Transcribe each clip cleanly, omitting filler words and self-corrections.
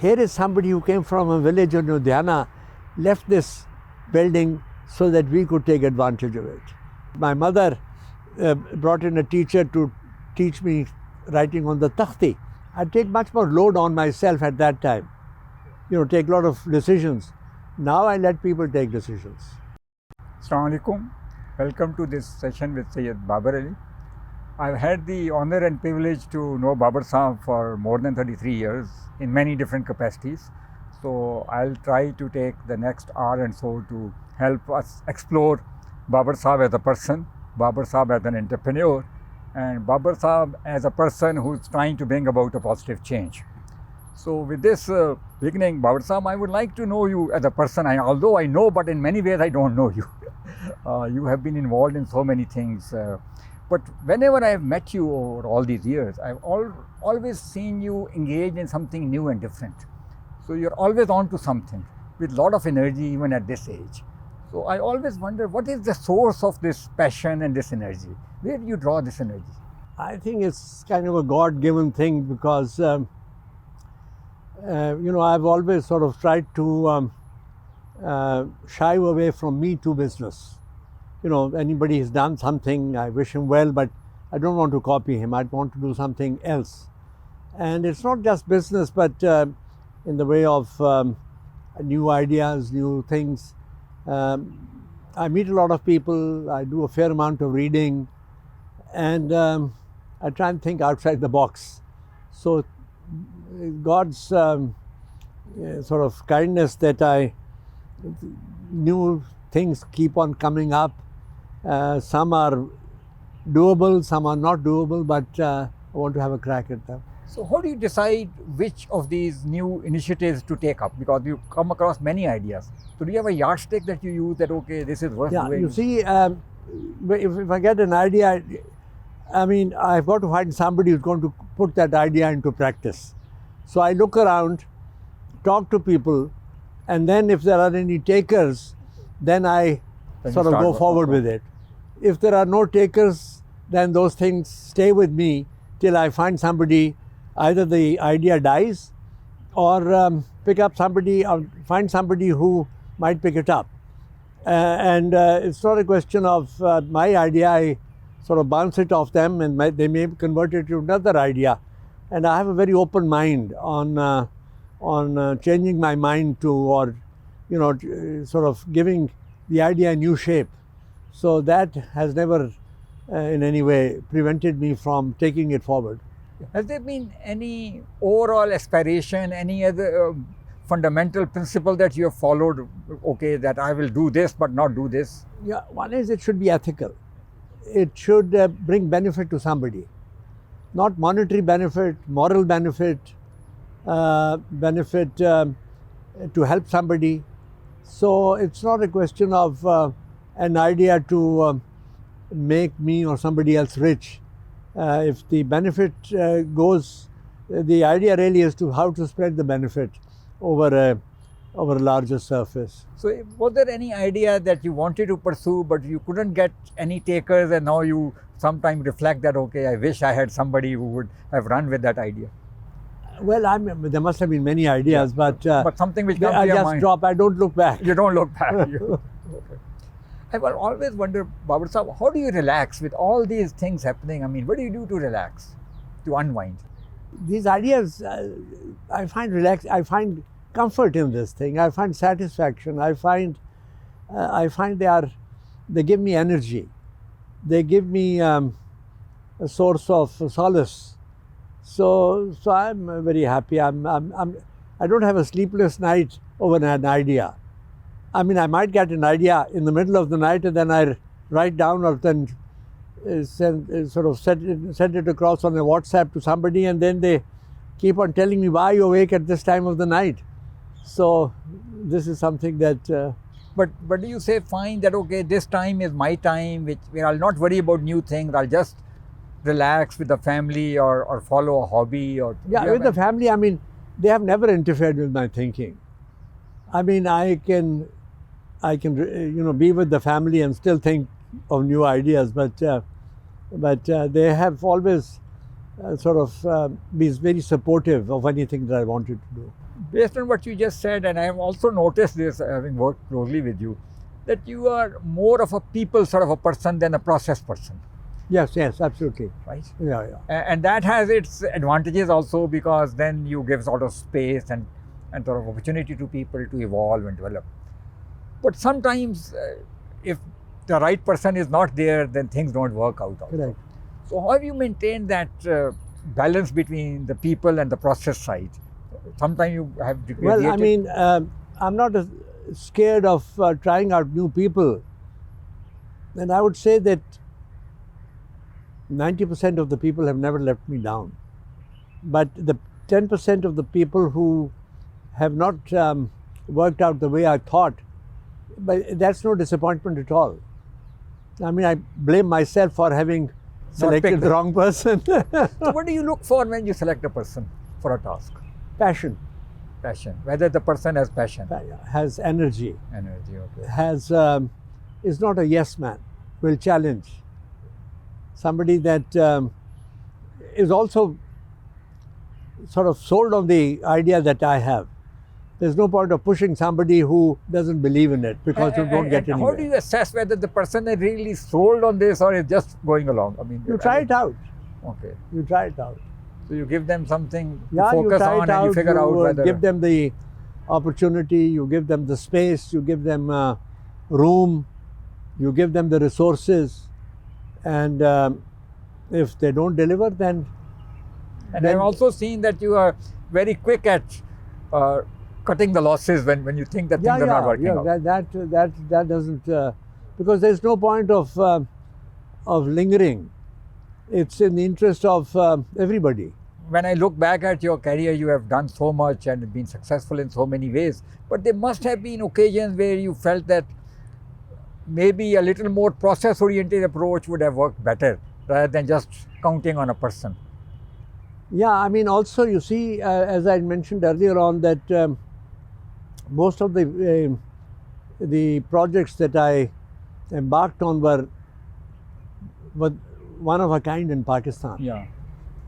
here is somebody who came from a village in Ludhiana, left this building so that we could take advantage of it. My mother brought in a teacher to teach me writing on the takhti. I take much more load on myself at that time, take a lot of decisions. Now I let people take decisions. Assalamu alaikum. Welcome to this session with Syed Babar Ali. I've had the honor and privilege to know Babar Saab for more than 33 years in many different capacities. So I'll try to take the next hour and so to help us explore Babar Saab as a person, Babar Saab as an entrepreneur, and Babar Saab as a person who's trying to bring about a positive change. So with this beginning, Babar Saab, I would like to know you as a person. Although I know, but in many ways I don't know you. You have been involved in so many things. But whenever I have met you over all these years, I've always seen you engaged in something new and different. So you're always on to something with a lot of energy even at this age. So I always wonder, what is the source of this passion and this energy? Where do you draw this energy? I think it's kind of a God-given thing because, I've always sort of tried to shy away from me too business. Anybody has done something, I wish him well, but I don't want to copy him. I'd want to do something else. And it's not just business, but in the way of new ideas, new things. I meet a lot of people, I do a fair amount of reading, and I try and think outside the box. So God's sort of kindness that new things keep on coming up. Some are doable, some are not doable, but I want to have a crack at them. So how do you decide which of these new initiatives to take up? Because you come across many ideas. So do you have a yardstick that you use that, okay, this is worth doing? You see, if I get an idea, I've got to find somebody who's going to put that idea into practice. So I look around, talk to people, and then if there are any takers, then I sort of go forward with it. If there are no takers, then those things stay with me till I find somebody, either the idea dies or pick up somebody or find somebody who might pick it up. It's not a question of my idea. I sort of bounce it off them and they may convert it to another idea. And I have a very open mind on changing my mind to, or sort of giving the idea a new shape. So that has never in any way prevented me from taking it forward. Has there been any overall aspiration, any other fundamental principle that you have followed, okay, that I will do this but not do this? Yeah, one is it should be ethical. It should bring benefit to somebody. Not monetary benefit, moral benefit, benefit to help somebody. So it's not a question of an idea to make me or somebody else rich. If the benefit goes, the idea really is to how to spread the benefit over a larger surface. So was there any idea that you wanted to pursue but you couldn't get any takers, and now you sometimes reflect that, okay, I wish I had somebody who would have run with that idea? Well, there must have been many ideas, yeah, but something which comes to your mind. I just drop. I don't look back. You don't look back. Okay. I will always wonder, Babar Saab, how do you relax with all these things happening? What do you do to relax, to unwind? These ideas, I find comfort in this thing. I find satisfaction. I find they give me energy. They give me a source of solace. So I'm very happy. I don't have a sleepless night over an idea. I might get an idea in the middle of the night and then I write down or then send it across on a WhatsApp to somebody, and then they keep on telling me, why are you awake at this time of the night? So this is something that... But do you say, fine, that okay, this time is my time, where I'll not worry about new things, I'll just relax with the family or follow a hobby? Yeah, with the family, they have never interfered with my thinking. I can be with the family and still think of new ideas, but they have always be very supportive of anything that I wanted to do. Based on what you just said, and I have also noticed this, having worked closely with you, that you are more of a people sort of a person than a process person. Yes, absolutely. Right? Yeah. And that has its advantages also, because then you give sort of space and sort of opportunity to people to evolve and develop. But sometimes if the right person is not there, then things don't work out also. Correct. So how have you maintained that balance between the people and the process side? Sometimes you have Well, I mean, I'm not scared of trying out new people. And I would say that 90% of the people have never let me down. But the 10% of the people who have not worked out the way I thought, but that's no disappointment at all. I mean, I blame myself for having selected the wrong person. So what do you look for when you select a person for a task? Passion. Passion. Whether the person has passion. Has energy. Energy, okay. Is not a yes man, will challenge. Somebody that is also sort of sold on the idea that I have. There's no point of pushing somebody who doesn't believe in it, because you don't get anywhere. How do you assess whether the person is really sold on this or is just going along? I mean, you try it out. Okay. You try it out. So you give them something to Yeah, focus you try on, it out, and you figure out whether... give them the opportunity, you give them the space, you give them room, you give them the resources, and if they don't deliver, then... And I've also seen that you are very quick at cutting the losses when you think that things are not working out. That doesn't... because there's no point of lingering. It's in the interest of everybody. When I look back at your career, you have done so much and been successful in so many ways. But there must have been occasions where you felt that maybe a little more process-oriented approach would have worked better, rather than just counting on a person. Yeah, I mean, also you see, as I mentioned earlier on, that most of the projects that I embarked on were one of a kind in Pakistan. Yeah.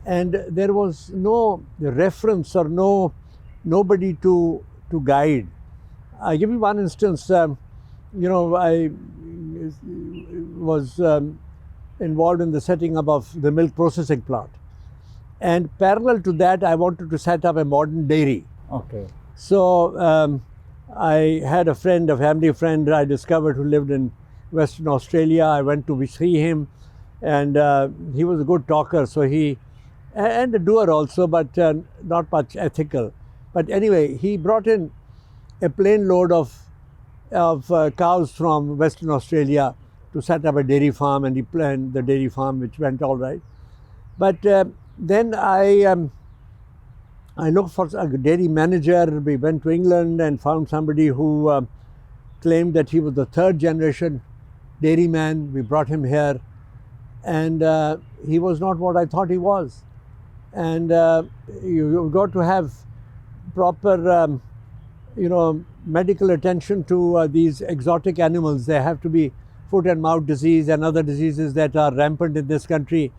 And there was no reference or nobody to guide. I give you one instance. I was involved in the setting up of the milk processing plant, and parallel to that, I wanted to set up a modern dairy. Okay. So I had a family friend I discovered, who lived in Western Australia. I went to see him, and he was a good talker. So and a doer also, but not much ethical. But anyway, he brought in a plane load of cows from Western Australia to set up a dairy farm, and he planned the dairy farm, which went all right. But then I looked for a dairy manager. We went to England and found somebody who claimed that he was the third generation dairyman. We brought him here, and he was not what I thought he was. And you've got to have proper, medical attention to these exotic animals. There have to be foot and mouth disease and other diseases that are rampant in this country,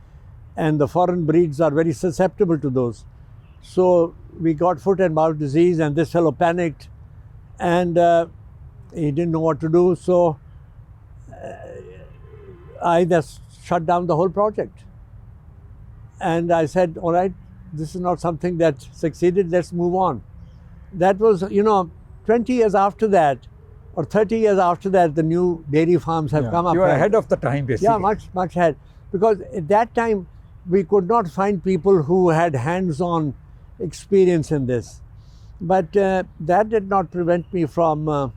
and the foreign breeds are very susceptible to those. So we got foot and mouth disease, and this fellow panicked, and he didn't know what to do. So I just shut down the whole project. And I said, all right, this is not something that succeeded, let's move on. That was, 20 years after that, or 30 years after that, the new dairy farms have come up. You are ahead of the time, basically. Yeah, much ahead. Because at that time, we could not find people who had hands-on experience in this. But that did not prevent me from,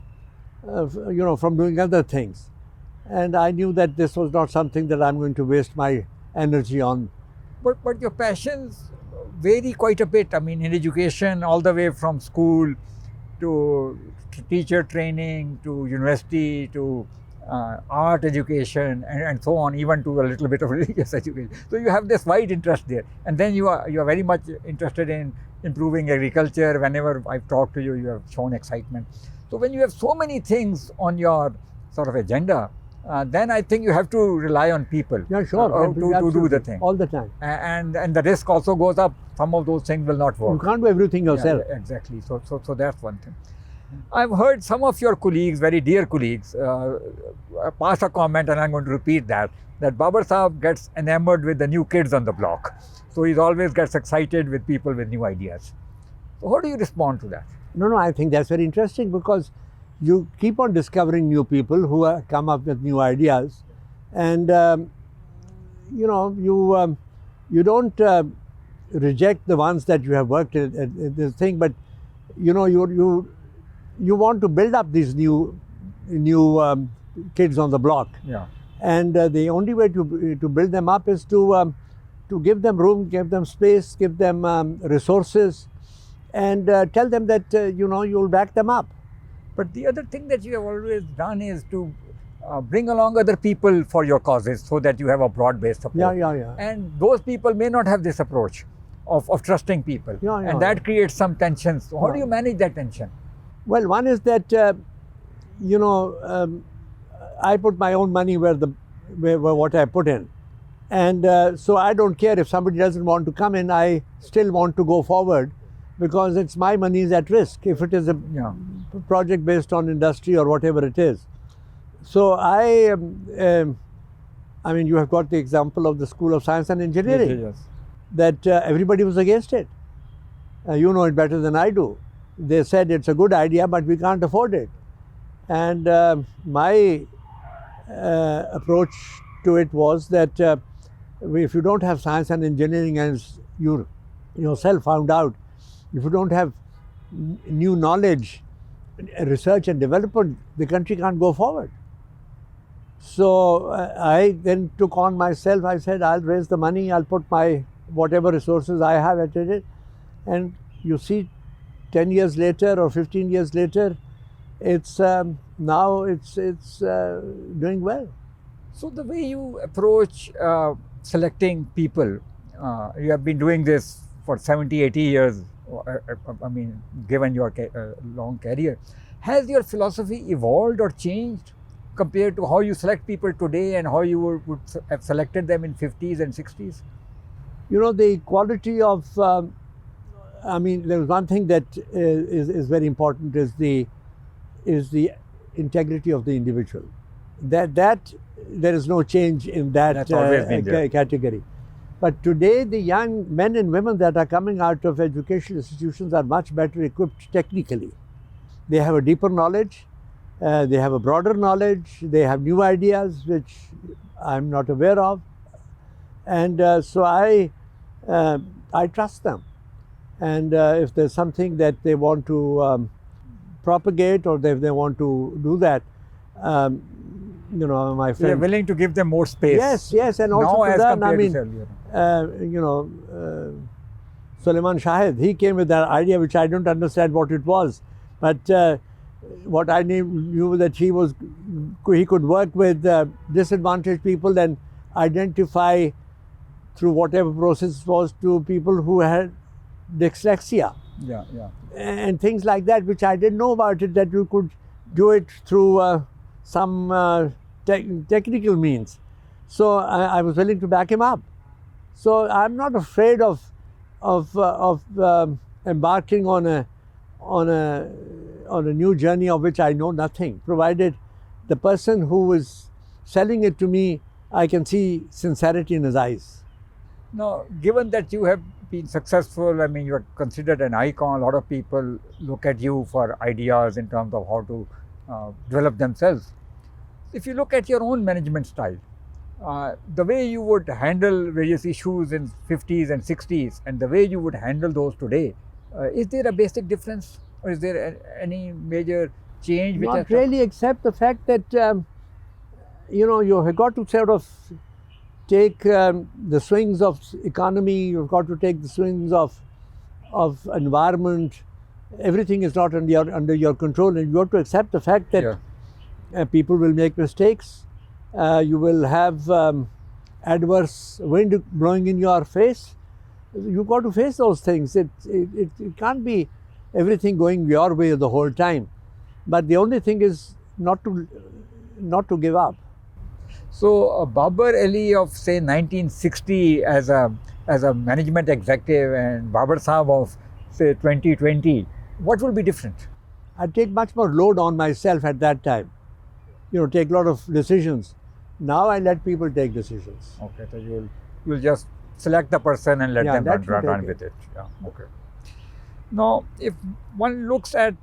from doing other things. And I knew that this was not something that I'm going to waste my energy on. But your passions vary quite a bit. I mean, in education, all the way from school to teacher training, to university, to art education, and so on, even to a little bit of religious education. So you have this wide interest there. And then you are very much interested in improving agriculture. Whenever I've talked to you, you have shown excitement. So when you have so many things on your sort of agenda, then I think you have to rely on people. Yeah, sure. To do the Absolutely. thing. All the time. And the risk also goes up. Some of those things will not You work. can't do everything yourself. Yeah, exactly. So that's one thing. I've heard some of your colleagues, very dear colleagues, pass a comment, and I'm going to repeat that Babar Sahab gets enamored with the new kids on the block. So he always gets excited with people with new ideas. So how do you respond to that? No, I think that's very interesting because you keep on discovering new people who come up with new ideas, and you don't reject the ones that you have worked at this thing, but you want to build up these new kids on the block. Yeah. And the only way to build them up is to give them room, give them space, give them resources, and tell them that you'll back them up. But the other thing that you have always done is to bring along other people for your causes so that you have a broad-based support. Yeah. And those people may not have this approach of trusting people. And that creates some tensions. So how do you manage that tension? Well, one is that, I put my own money where what I put in. And so I don't care if somebody doesn't want to come in, I still want to go forward because it's my money is at risk if it is a project based on industry or whatever it is. So I mean, you have got the example of the School of Science and Engineering, Yes. that everybody was against it. You know it better than I do. They said it's a good idea, but we can't afford it. And my approach to it was that if you don't have science and engineering, as you yourself found out, if you don't have new knowledge, research and development, the country can't go forward. So I then took on myself, I said, I'll raise the money, I'll put my whatever resources I have at it. And you see, 10 years later or 15 years later, it's now it's doing well. So the way you approach selecting people, you have been doing this for 70, 80 years, I mean, given your long career. Has your philosophy evolved or changed compared to how you select people today and how you would have selected them in 50s and 60s? The quality of, I mean, there's one thing that is very important is the integrity of the individual. That there is no change in that category. But today, the young men and women that are coming out of educational institutions are much better equipped technically. They have a deeper knowledge, they have a broader knowledge, they have new ideas which I'm not aware of. And so I trust them. And if there's something that they want to propagate or if they want to do that, my friend. You're willing to give them more space. Yes, and also now to learn. I mean, Suleiman Shahid, he came with that idea which I don't understand what it was, but what I knew that he could work with disadvantaged people and identify through whatever process was to people who had dyslexia. Yeah. And things like that, which I didn't know about it, that you could do it through some technical means. So I was willing to back him up. So I'm not afraid of embarking on a new journey of which I know nothing, provided the person who is selling it to me, I can see sincerity in his eyes. Now, given that you have been successful, I mean, you're considered an icon. A lot of people look at you for ideas in terms of how to develop themselves. If you look at your own management style, the way you would handle various issues in 50s and 60s and the way you would handle those today, is there a basic difference or is there any major change? Not really, except the fact that, you have got to sort of take the swings of economy, you've got to take the swings of environment. Everything is not under your control, and you have to accept the fact that people will make mistakes. You will have adverse wind blowing in your face. You've got to face those things. It can't be everything going your way the whole time. But the only thing is not to give up. So Babar Ali of say 1960 as a management executive and Babar Saab of say 2020, what will be different? I take much more load on myself at that time. Take a lot of decisions. Now I let people take decisions. Okay, so you'll just select the person and let them run with it. Yeah. Okay. Now, if one looks at,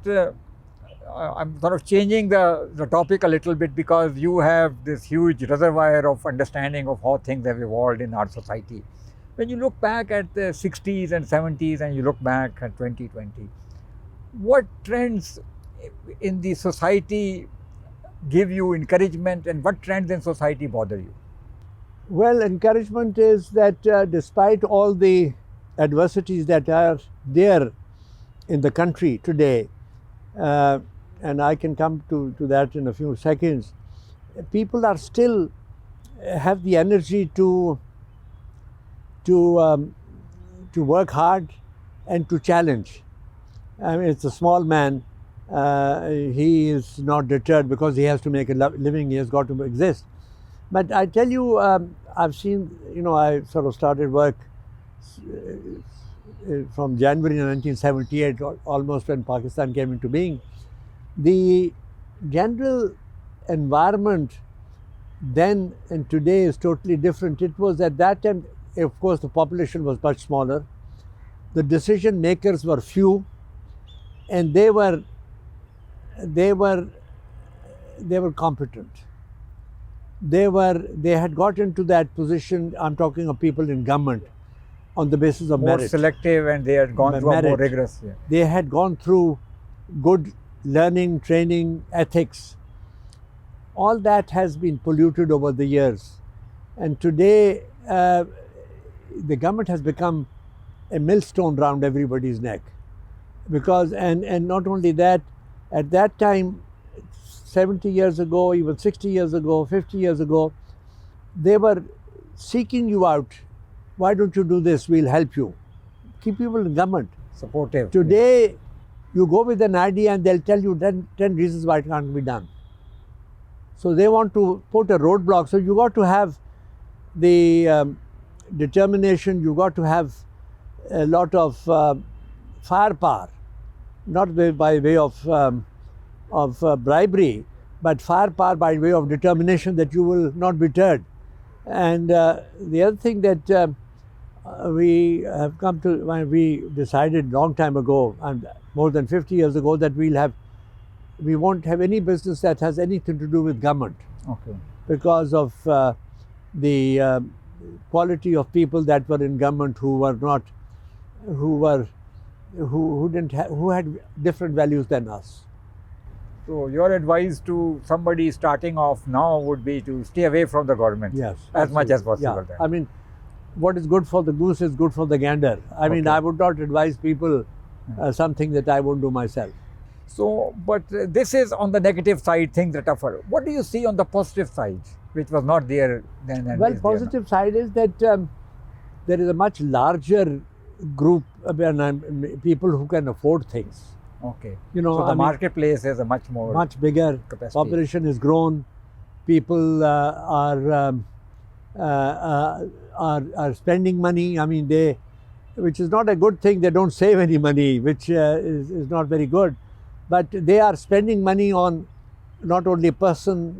I'm sort of changing the topic a little bit because you have this huge reservoir of understanding of how things have evolved in our society. When you look back at the 60s and 70s and you look back at 2020, what trends in the society give you encouragement and what trends in society bother you? Well, encouragement is that despite all the adversities that are there in the country today, and I can come to that in a few seconds, people are still have the energy to work hard and to challenge. I mean, it's a small man. He is not deterred because he has to make a living. He has got to exist. But I tell you, I've seen, I sort of started work from January 1978, almost when Pakistan came into being. The general environment then and today is totally different. It was at that time, of course, the population was much smaller. The decision makers were few, and they were competent. They had got into that position. I'm talking of people in government on the basis of more merit. Selective, and they had gone through a more rigorous. Yeah. They had gone through good learning, training, ethics. All that has been polluted over the years, and today the government has become a millstone round everybody's neck. Because and not only that, at that time, 70 years ago, even 60 years ago, 50 years ago, they were seeking you out. Why don't you do this? We'll help you. Keep people in government. Supportive. Today, you go with an idea and they'll tell you 10 reasons why it can't be done. So they want to put a roadblock. So you got to have the determination, you got to have a lot of firepower, not by way of bribery, but firepower by way of determination that you will not be deterred. And the other thing that we have come to, we decided long time ago, and more than 50 years ago, that we won't have any business that has anything to do with government. Okay. Because of the quality of people that were in government who had different values than us. So your advice to somebody starting off now would be to stay away from the government. Yes, as much as possible. Yeah. Then. I mean, what is good for the goose is good for the gander. I mean, I would not advise people something that I won't do myself. So, but this is on the negative side, things that are tougher. What do you see on the positive side, which was not there then? And well, positive side is that there is a much larger group of people who can afford things. Okay. So the marketplace is a much bigger capacity. Population has grown. People are spending money. I mean, which is not a good thing. They don't save any money, which is not very good. But they are spending money on not only personal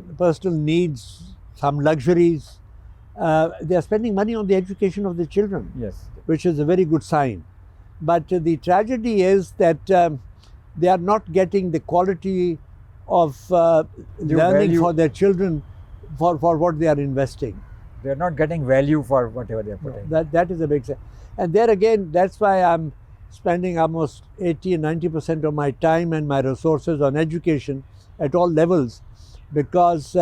needs, some luxuries. They are spending money on the education of the children. Yes. Which is a very good sign. But the tragedy is that they are not getting the quality of learning for their children for what they are investing. They are not getting value for whatever they are putting. That is a big thing. And there again, that's why I'm spending almost 80 and 90% of my time and my resources on education at all levels. Because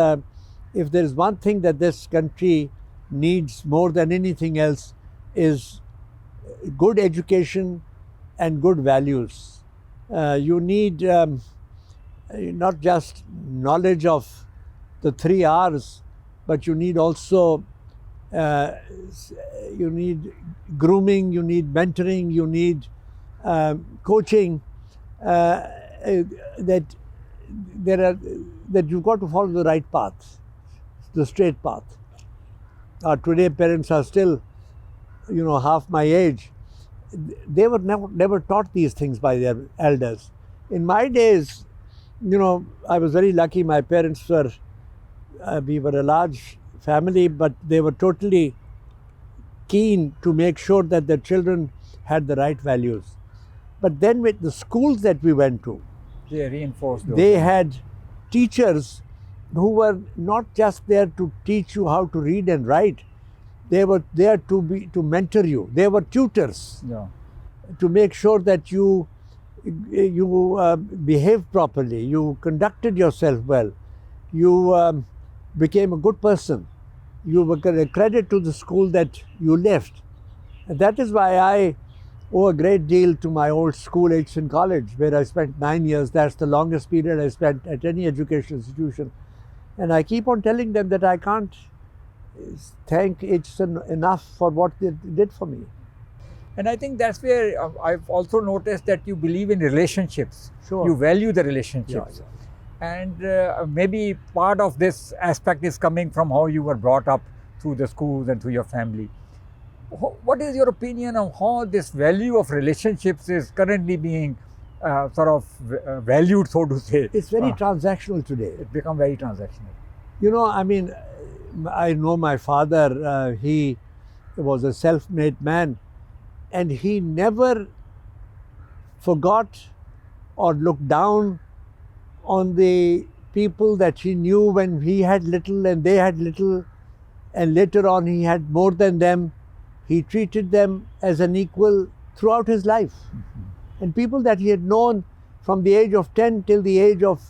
if there is one thing that this country needs more than anything else is good education and good values. You need not just knowledge of the 3 R's, but you need also you need grooming, you need mentoring, you need coaching. That you've got to follow the right path. the straight path. Today parents are still, half my age. They were never taught these things by their elders. In my days, I was very lucky. My parents we were a large family, but they were totally keen to make sure that their children had the right values. But then with the schools that we went to, they reinforced those. They had teachers who were not just there to teach you how to read and write. They were there to mentor you. They were tutors, to make sure that you behaved properly, you conducted yourself well, you became a good person. You were a credit to the school that you left. And that is why I owe a great deal to my old school, Edson College, where I spent 9 years. That's the longest period I spent at any education institution. And I keep on telling them that I can't thank Edson enough for what they did for me. And I think that's where I've also noticed that you believe in relationships. Sure. You value the relationships. And maybe part of this aspect is coming from how you were brought up through the schools and through your family. What is your opinion on how this value of relationships is currently being valued, so to say? It's very transactional today. It's become very transactional. I know my father, he was a self-made man, and he never forgot or looked down on the people that he knew when he had little and they had little, and later on he had more than them. He treated them as an equal throughout his life. Mm-hmm. And people that he had known from the age of 10 till the age of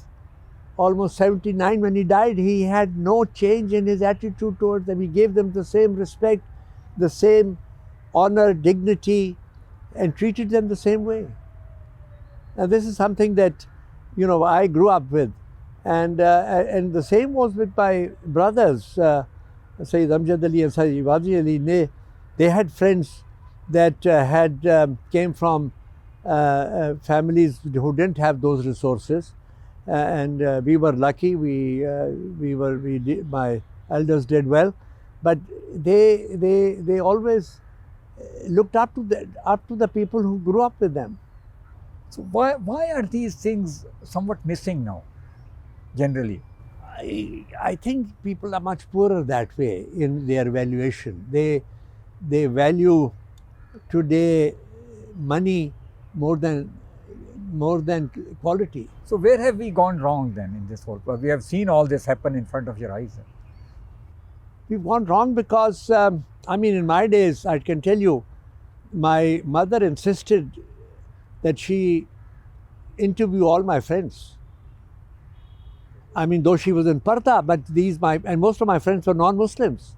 almost 79 when he died, he had no change in his attitude towards them. He gave them the same respect, the same honor, dignity, and treated them the same way. Now this is something that, I grew up with. And the same was with my brothers, Syed Amjad Ali and Syed Babar Ali. They had friends that came from families who didn't have those resources, and we were lucky. My elders did well, but they always looked up to the people who grew up with them. So why are these things somewhat missing now, generally? I think people are much poorer that way in their valuation. They value today money more than quality. So where have we gone wrong then in this whole? We have seen all this happen in front of your eyes. We've gone wrong because, in my days, I can tell you, my mother insisted that she interview all my friends. Though she was in Parta, but and most of my friends were non-Muslims.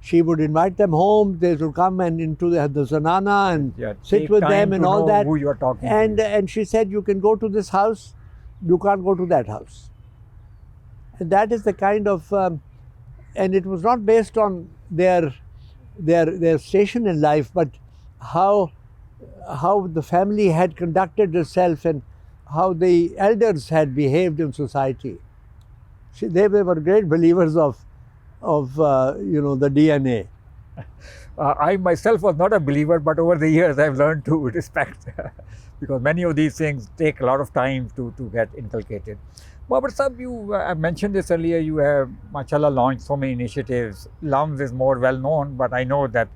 She would invite them home. They would come and into the zanana and sit with them and all that. Who you are talking to. And she said, you can go to this house, you can't go to that house. And that is the kind of, and it was not based on their station in life, but how the family had conducted itself and how the elders had behaved in society. They were great believers of the DNA. I myself was not a believer, but over the years I've learned to respect because many of these things take a lot of time to get inculcated. Babar Sahab, I mentioned this earlier, you have, mashallah, launched so many initiatives. LUMS is more well known, but I know that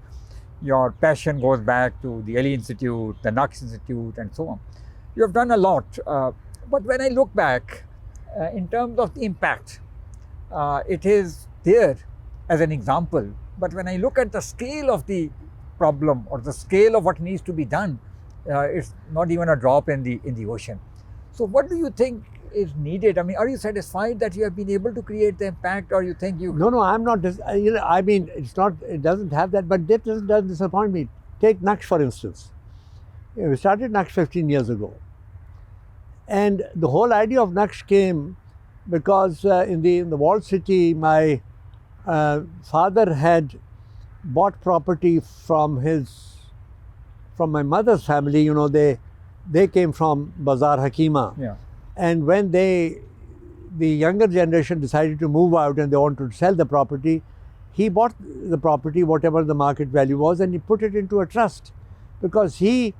your passion goes back to the Ali Institute, the Naqsh Institute, and so on. You have done a lot, but when I look back, in terms of the impact, it is there as an example. But when I look at the scale of the problem or the scale of what needs to be done, it's not even a drop in the ocean. So what do you think is needed? Are you satisfied that you have been able to create the impact, or you think you... No, I'm not. It's not. It doesn't have that, but that doesn't disappoint me. Take Naqsh, for instance. We started Naqsh 15 years ago. And the whole idea of Naqsh came because in the walled city, my father had bought property from my mother's family. They came from Bazar Hakima. Yeah. And when they the younger generation decided to move out and they wanted to sell the property, he bought the property, whatever the market value was, and he put it into a trust, because he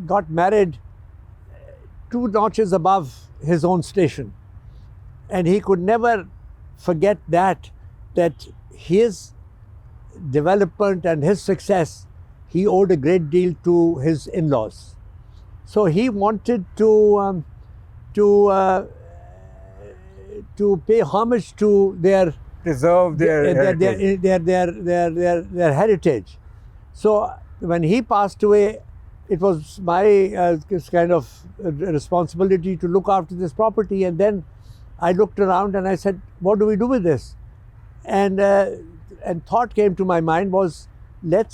got married 2 notches above his own station, and he could never forget that his development and his success, he owed a great deal to his in-laws. So he wanted to pay homage to their preserve their heritage. So when he passed away, it was my kind of responsibility to look after this property. And then I looked around and I said, what do we do with this? And thought came to my mind was, I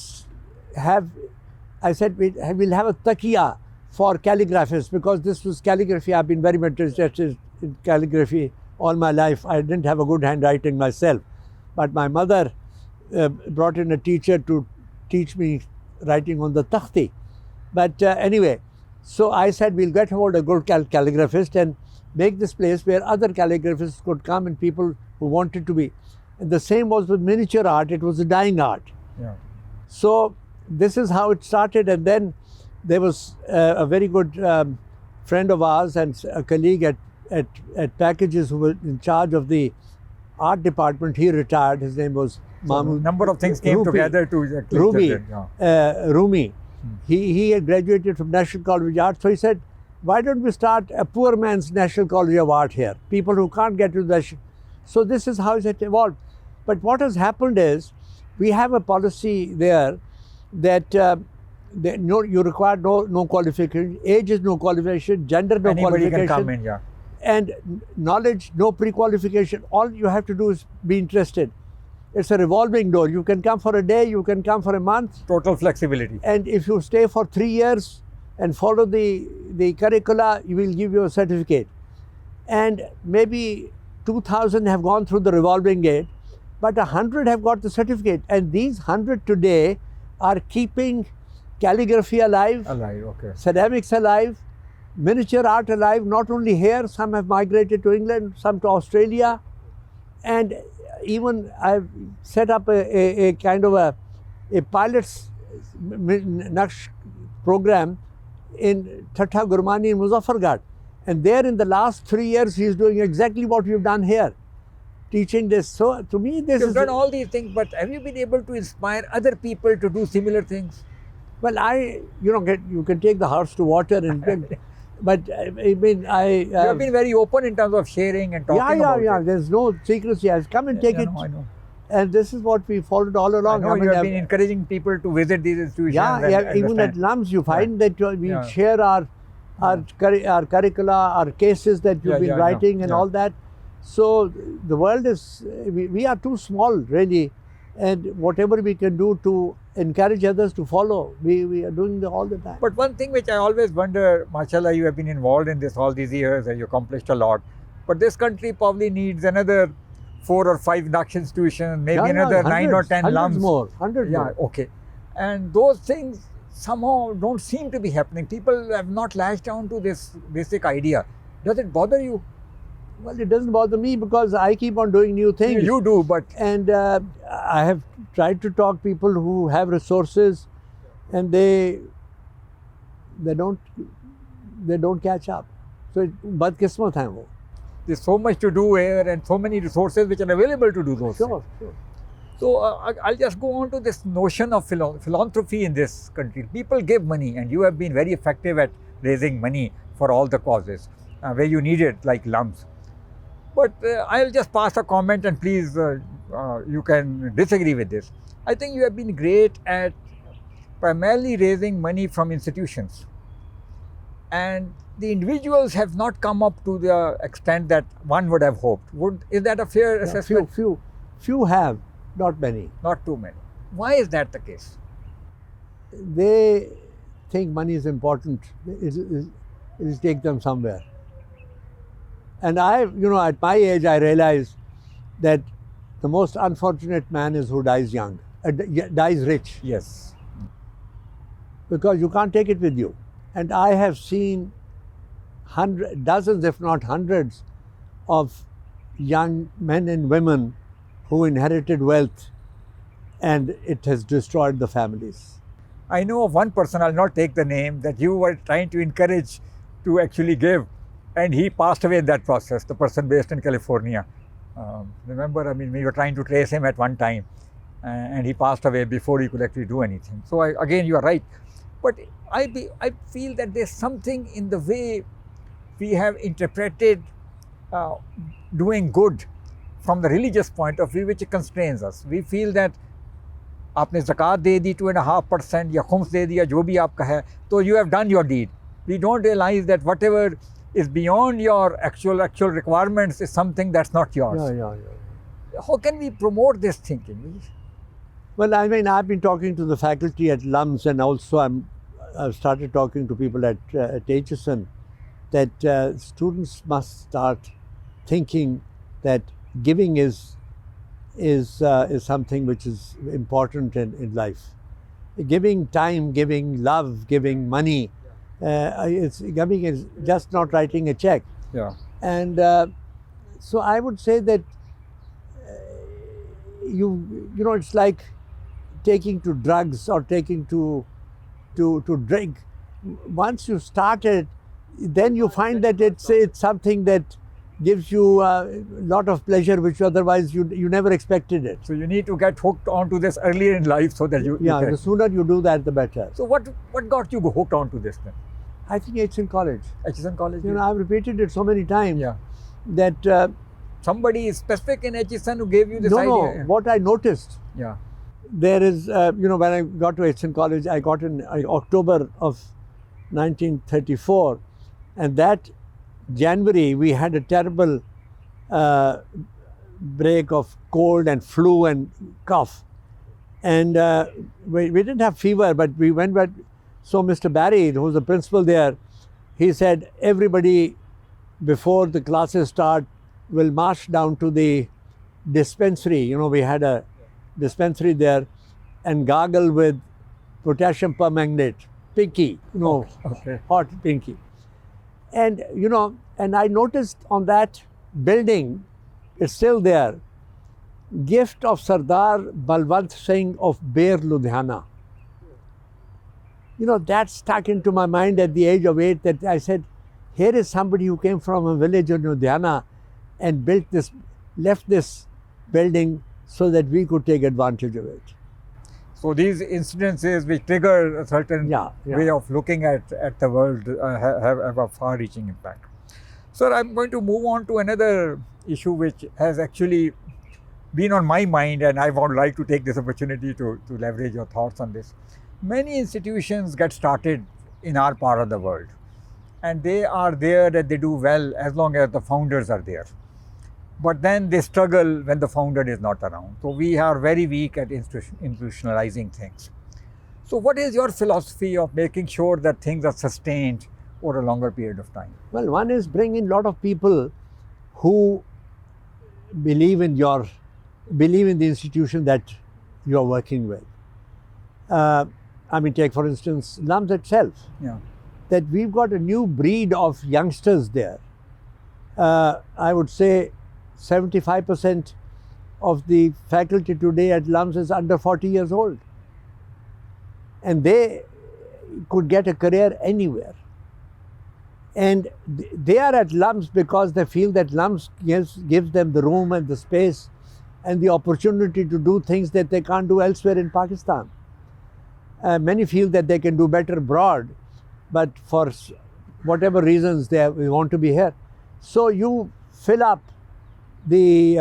said, we'll have a taqiya for calligraphists, because this was calligraphy. I've been very much interested in calligraphy all my life. I didn't have a good handwriting myself, but my mother brought in a teacher to teach me writing on the takhti. But anyway, so I said, we'll get hold of a good calligraphist and make this place where other calligraphists could come and people who wanted to be. And the same was with miniature art. It was a dying art. Yeah. So this is how it started. And then there was a very good friend of ours and a colleague at Packages who was in charge of the art department. He retired. His name was Mahmood. Number of things came together to Rumi. He had graduated from National College of Art. So he said, why don't we start a poor man's National College of Art here? People who can't get to the... So this is how it evolved. But what has happened is, we have a policy there that you require no qualification, age is no qualification, gender no Anybody qualification. Can come in, yeah. And knowledge, no pre-qualification. All you have to do is be interested. It's a revolving door. You can come for a day, you can come for a month. Total flexibility. And if you stay for 3 years and follow the curricula, we will give you a certificate. And maybe 2,000 have gone through the revolving gate, but 100 have got the certificate. And these 100 today are keeping calligraphy alive, okay. ceramics alive, miniature art alive, not only here, some have migrated to England, some to Australia. And even I've set up a kind of a pilot's Naqsh program in Thatta Gurmani in Muzaffargarh. And there in the last 3 years, he's doing exactly what we've done here, teaching this. So to me, this You've done all these things, but have you been able to inspire other people to do similar things? Well, you can take the horse to water and but I mean, you have been very open in terms of sharing and talking about it. There's no secrecy. I come and take it. I know. And this is what we followed all along. I know you have been encouraging people to visit these institutions. Yeah, even at LUMS, you find that we share our curricula, our cases that you've been writing and all that. So the world is, we are too small really, and whatever we can do to encourage others to follow, we are doing all the time. But one thing which I always wonder, mashallah, you have been involved in this all these years and you accomplished a lot, but this country probably needs another 4 or 5 Naqsh institutions, maybe another 9 or 10 LUMS. Hundreds more. Okay. And those things somehow don't seem to be happening. People have not latched down to this basic idea. Does it bother you? Well, it doesn't bother me because I keep on doing new things. You do, but... And I have tried to talk people who have resources, and they don't catch up. So, badkismat hai wo. There's so much to do here and so many resources which are available to do those things. Sure. So I'll just go on to this notion of philanthropy in this country. People give money, and you have been very effective at raising money for all the causes where you need it, like LUMS. But I'll just pass a comment, and please, you can disagree with this. I think you have been great at primarily raising money from institutions. And the individuals have not come up to the extent that one would have hoped. Is that a fair assessment? Few have, not many. Not too many. Why is that the case? They think money is important. It will take them somewhere. And at my age, I realized that the most unfortunate man is who dies young, dies rich. Yes. Because you can't take it with you. And I have seen dozens, if not hundreds, of young men and women who inherited wealth, and it has destroyed the families. I know of one person, I'll not take the name, that you were trying to encourage to actually give, and he passed away in that process, the person based in California. Remember, I mean, we were trying to trace him at one time, and he passed away before he could actually do anything. So again, you are right. But I feel that there's something in the way we have interpreted doing good from the religious point of view which constrains us. We feel that आपने ज़कात दे दी 2.5% या खुम्स दे दिया जो भी आपका है, तो you have done your deed. We don't realize that whatever is beyond your actual requirements is something that's not yours. How can we promote this thinking? Well, I mean, I've been talking to the faculty at LUMS, and also I've started talking to people at HSN, that students must start thinking that giving is something which is important in life. Giving time, giving love, giving money. Giving is just not writing a check. Yeah. And so I would say that you know, it's like taking to drugs or taking to drink. Once you start it, then you find that it's something that gives you a lot of pleasure, which otherwise you never expected it. So you need to get hooked onto this earlier in life so that you the sooner you do that, the better. So what got you hooked onto this then? I think it's in college. HSN college? You know, I've repeated it so many times. Yeah. That somebody specific in HSN who gave you this idea? No, what I noticed. Yeah. There is, you know, when I got to HSN college, I got in October of 1934, and that January we had a terrible break of cold and flu and cough, and we didn't have fever, but we went back. So Mr. Barry, who was the principal there, he said, everybody before the classes start will march down to the dispensary. You know, we had a dispensary there, and gargle with potassium permanganate, pinky, you know, hot pinky. And, you know, and I noticed on that building, it's still there, gift of Sardar Balwant Singh of Ber, Ludhiana. You know, that stuck into my mind at the age of 8, that I said, here is somebody who came from a village in Ludhiana and left this building so that we could take advantage of it. So these incidences which trigger a certain way of looking at the world have a far-reaching impact. Sir, I'm going to move on to another issue which has actually been on my mind, and I would like to take this opportunity to leverage your thoughts on this. Many institutions get started in our part of the world, and they are there that they do well as long as the founders are there. But then they struggle when the founder is not around. So we are very weak at institutionalizing things. So what is your philosophy of making sure that things are sustained over a longer period of time? Well, one is bring in a lot of people who believe in the institution that you are working with. I mean, take for instance LUMS itself. Yeah. That we've got a new breed of youngsters there. I would say 75% of the faculty today at LUMS is under 40 years old. And they could get a career anywhere. And they are at LUMS because they feel that LUMS gives them the room and the space and the opportunity to do things that they can't do elsewhere in Pakistan. Many feel that they can do better abroad, but for whatever reasons they want to be here. So you fill up the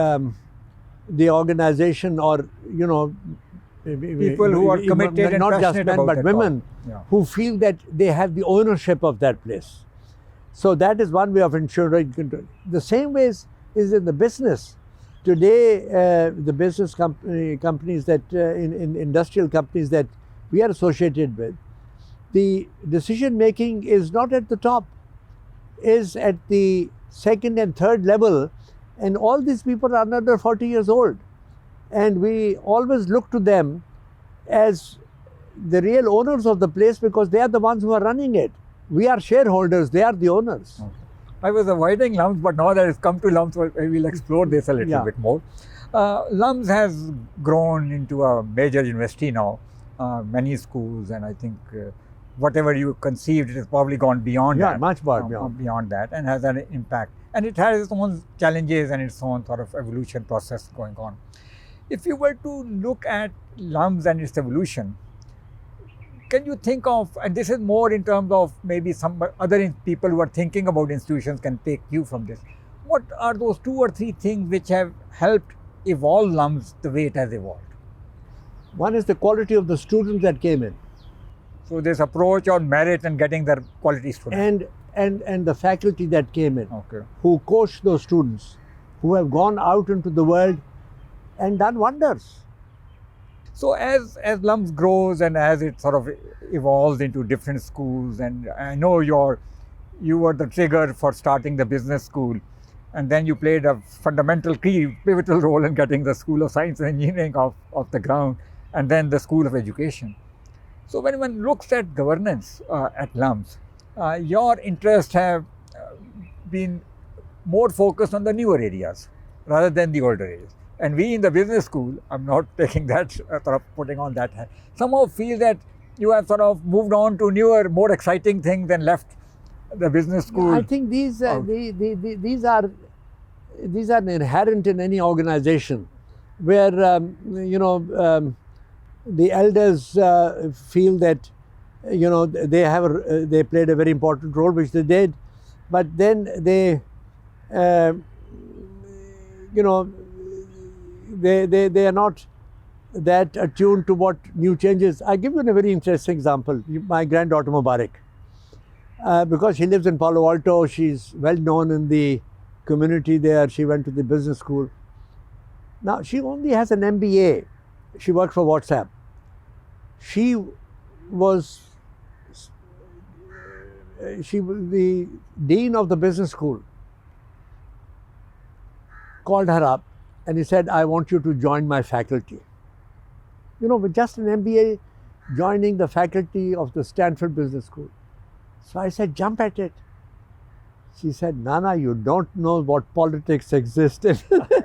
organization, or you know, people who are committed and not just passionate men about but women who feel that they have the ownership of that place. So that is one way of ensuring control. The same way is in the business. Today, the business companies that in industrial companies that we are associated with, the decision making is not at the top, is at the second and third level, and all these people are under 40 years old, and we always look to them as the real owners of the place because they are the ones who are running it. We are shareholders, they are the owners. Okay. I was avoiding LUMS, but now that it's come to LUMS, we'll explore this a little bit more. LUMS has grown into a major university now, many schools, and I think whatever you conceived, it has probably gone beyond that. Yeah, much more beyond that, and has an impact. And it has its own challenges and its own sort of evolution process going on. If you were to look at LUMS and its evolution, can you think of, and this is more in terms of maybe some other people who are thinking about institutions can take you from this, what are those 2 or 3 things which have helped evolve LUMS the way it has evolved? One is the quality of the students that came in. So this approach on merit and getting their quality students. And the faculty that came in, Okay. who coached those students, who have gone out into the world and done wonders. So as LUMS grows and as it sort of evolves into different schools, and I know you were the trigger for starting the business school, and then you played a fundamental key, pivotal role in getting the School of Science and Engineering off the ground, and then the School of Education. So when one looks at governance at LUMS, your interests have been more focused on the newer areas rather than the older areas. And we in the business school, I'm not taking that, sort of putting on that hat, somehow feel that you have sort of moved on to newer, more exciting things and left the business school. I think these are inherent in any organization, where the elders feel that they played a very important role, which they did, but then they they are not that attuned to what new changes. I give you a very interesting example. My granddaughter Mubarak, because she lives in Palo Alto, she's well known in the community there. She went to the business school. Now she only has an MBA. She worked for WhatsApp. She was the dean of the business school called her up and he said, I want you to join my faculty. With just an MBA, joining the faculty of the Stanford Business School. So I said, jump at it. She said, Nana, you don't know what politics exists in.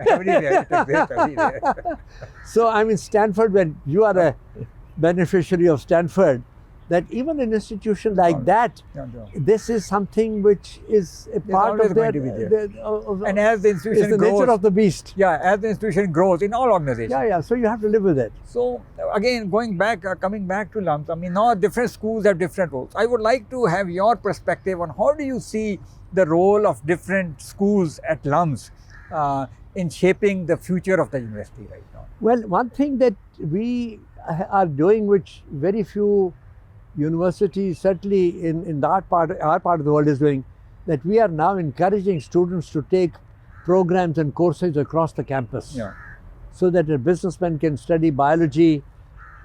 Everywhere, it exists everywhere. So I'm in Stanford, when you are a beneficiary of Stanford, that even an institution like that, this is something which is a part of their, and as the institution grows, the nature of the beast. Yeah, as the institution grows in all organizations. Yeah. So you have to live with it. So again, coming back to LUMS, I mean, now different schools have different roles. I would like to have your perspective on how do you see the role of different schools at LUMS in shaping the future of the university right now? Well, one thing that we are doing, which very few universities, certainly in our part of the world, is doing, that we are now encouraging students to take programs and courses across the campus. Yeah. So that a businessman can study biology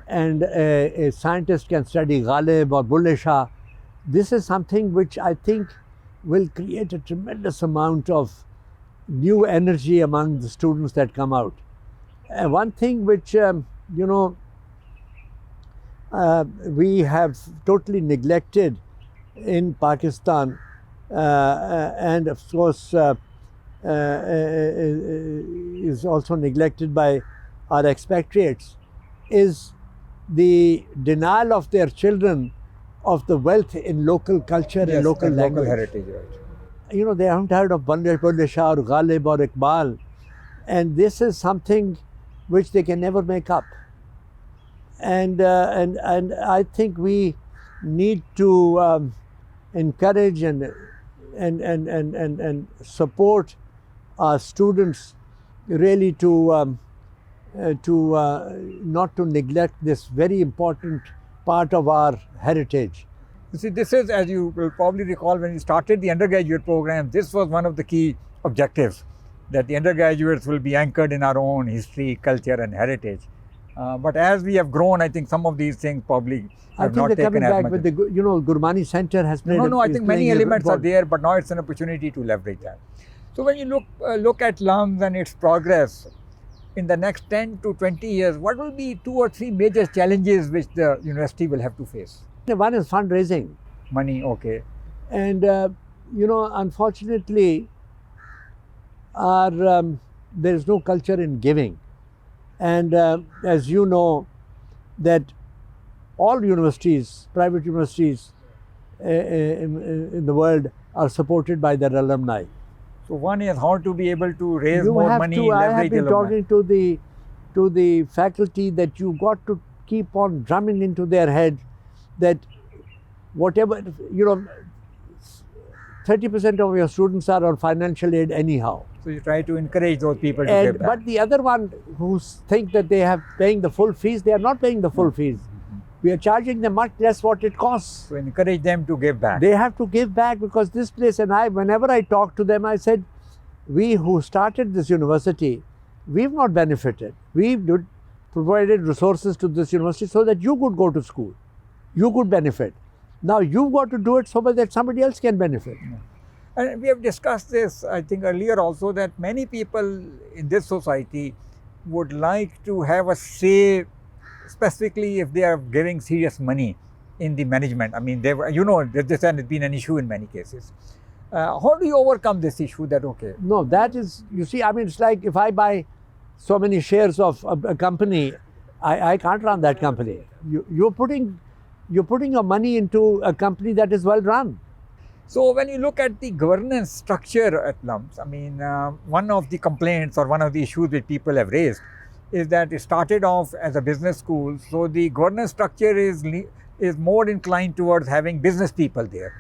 and a scientist can study Ghalib or Bulleh Shah. This is something which I think will create a tremendous amount of new energy among the students that come out. One thing which we have totally neglected in Pakistan, and of course is also neglected by our expatriates, is the denial of their children of the wealth in local culture and local language. Local heritage, right. They haven't heard of Bulleh Shah or Ghalib or Iqbal, and this is something which they can never make up. And I think we need to encourage and support our students really to not to neglect this very important part of our heritage. You see, this is, as you will probably recall, when you started the undergraduate program, this was one of the key objectives, that the undergraduates will be anchored in our own history, culture and heritage. But as we have grown, I think some of these things probably have not taken as much. I think they're coming back with the, Gurmani Center has played. No, I think many elements are there, but now it's an opportunity to leverage that. So when you look at LUMS and its progress in the next 10 to 20 years, what will be 2 or 3 major challenges which the university will have to face? One is fundraising. Money, okay. And unfortunately, there is no culture in giving. And as you know, that all universities, private universities in the world are supported by their alumni. So one is how to be able to raise You more have money, to, I have leverage been alumni. talking to the faculty that you got to keep on drumming into their head that whatever, 30% of your students are on financial aid anyhow. So you try to encourage those people to And give back. but the other one who think that they have paying the full fees, they are not paying the full fees. We are charging them much less what it costs. So encourage them to give back. They have to give back because this place, and whenever I talk to them, I said, we who started this university, we've not benefited. We provided resources to this university so that you could go to school, you could benefit. Now you've got to do it so that somebody else can benefit. And we have discussed this, I think, earlier also, that many people in this society would like to have a say, specifically if they are giving serious money in the management. I mean, this has been an issue in many cases. How do you overcome this issue that, okay? No, that is, you see, I mean, it's like if I buy so many shares of a company, I can't run that company. You're putting your money into a company that is well run. So when you look at the governance structure at LUMS, I mean, one of the complaints or one of the issues that people have raised is that it started off as a business school. So the governance structure is more inclined towards having business people there.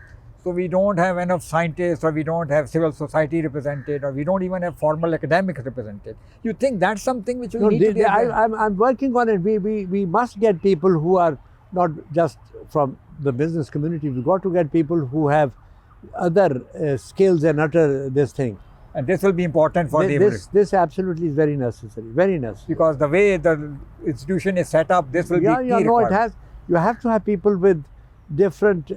So we don't have enough scientists, or we don't have civil society represented, or we don't even have formal academics represented. You think that's something which we need to get? I'm working on it. We must get people who are not just from the business community. We've got to get people who have other skills and utter this thing. And this will be important for this absolutely is very necessary, very necessary. Because the way the institution is set up, this will be key requirement. You have to have people with different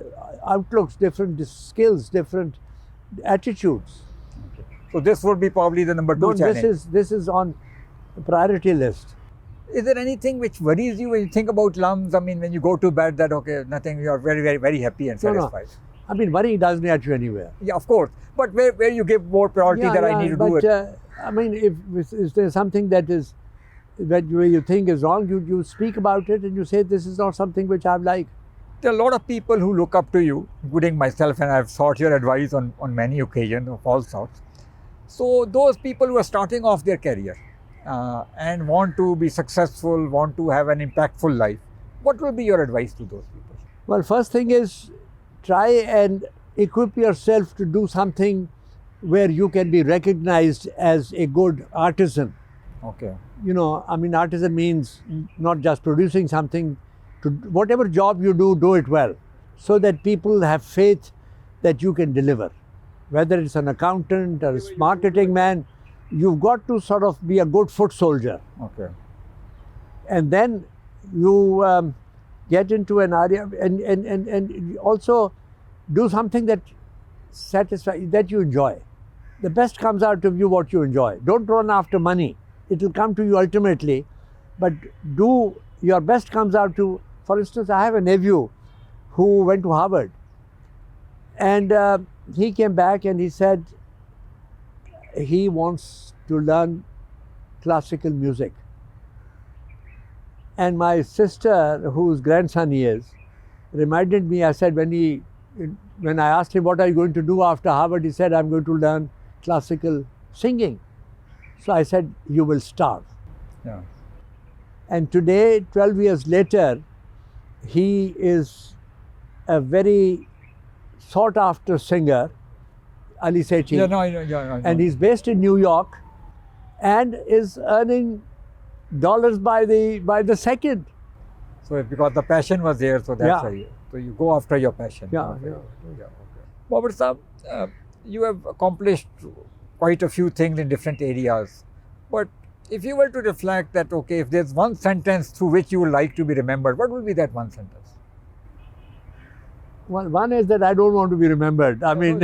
outlooks, different skills, different attitudes. Okay. So this would be probably the number 2 challenge. This is on the priority list. Is there anything which worries you when you think about LUMS? I mean, when you go to bed, that okay, nothing, you are very, very, very happy and satisfied. No. I mean, worrying doesn't get you anywhere. Yeah, of course. But where you give more priority that I need to do it. I mean, if there's something that you think is wrong, you speak about it and you say, this is not something which I like. There are a lot of people who look up to you, including myself, and I've sought your advice on many occasions of all sorts. So those people who are starting off their career and want to be successful, want to have an impactful life, what will be your advice to those people? Well, first thing is, try and equip yourself to do something where you can be recognized as a good artisan. Okay. I mean, artisan means not just producing something. Whatever job you do it well, so that people have faith that you can deliver. Whether it's an accountant or a marketing man, you've got to sort of be a good foot soldier. Okay. And then you get into an area and also do something that that you enjoy. The best comes out of you what you enjoy. Don't run after money. It will come to you ultimately, but do your best comes out to, for instance, I have a nephew who went to Harvard, and he came back and he said he wants to learn classical music. And my sister, whose grandson he is, reminded me, I said, when I asked him, what are you going to do after Harvard? He said, I'm going to learn classical singing. So I said, you will starve. Yeah. And today, 12 years later, he is a very sought after singer, Ali Sethi. Yeah, no, I know. And he's based in New York and is earning dollars by the second. So it's because the passion was there, so that's why. So you go after your passion. Yeah. Okay. Babar Sahab, you have accomplished quite a few things in different areas. But if you were to reflect that, okay, if there's one sentence through which you would like to be remembered, what would be that one sentence? Well, one is that I don't want to be remembered. I mean,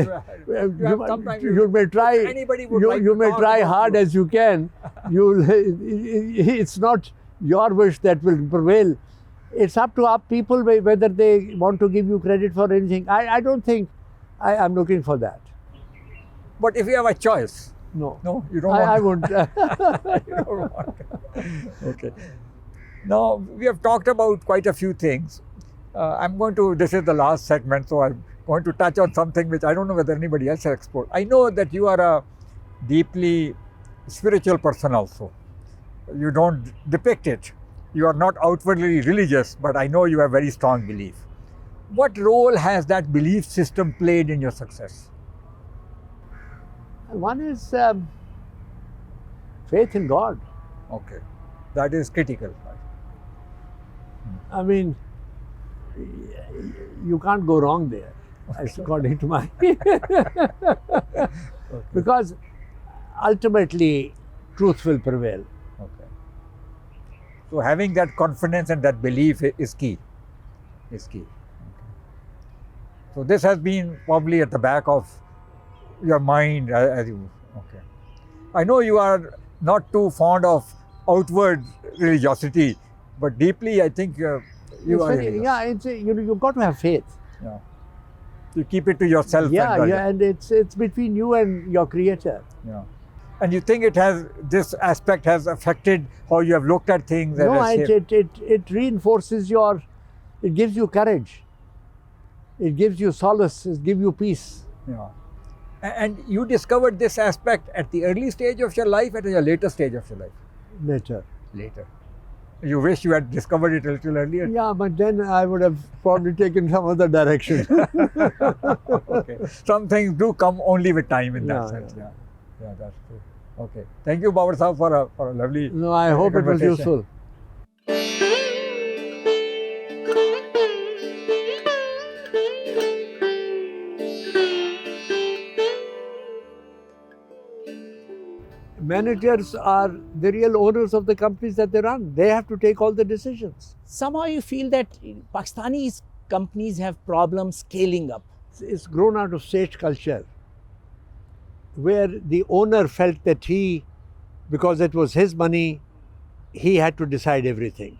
you may try. You may try hard as you can. It's not your wish that will prevail. It's up to our people whether they want to give you credit for anything. I don't think I'm looking for that. But if you have a choice, No. no, you don't I want. would. You don't want. Okay. Now we have talked about quite a few things. This is the last segment, so I'm going to touch on something which I don't know whether anybody else has explored. I know that you are a deeply spiritual person also. You don't depict it. You are not outwardly religious, but I know you have very strong belief. What role has that belief system played in your success? One is faith in God. Okay, that is critical. I mean, you can't go wrong there, according to my. Because ultimately, truth will prevail. Okay. So having that confidence and that belief is key. Is key. Okay. So this has been probably at the back of your mind as you. Okay. I know you are not too fond of outward religiosity, but deeply I think you are. Religious. You've got to have faith. Yeah. You keep it to yourself. And it's between you and your Creator. Yeah. And you think this aspect has affected how you have looked at things? No, it reinforces it gives you courage. It gives you solace, it gives you peace. Yeah. And you discovered this aspect at the early stage of your life, at a later stage of your life? Later. You wish you had discovered it a little earlier? Yeah, but then I would have probably taken some other direction. Okay. Some things do come only with time in that sense. Yeah, that's true. Okay. Thank you, Babar Sahab, for a lovely No, I hope it was useful. Managers are the real owners of the companies that they run. They have to take all the decisions. Somehow you feel that Pakistani companies have problems scaling up. It's grown out of state culture, where the owner felt that because it was his money, he had to decide everything.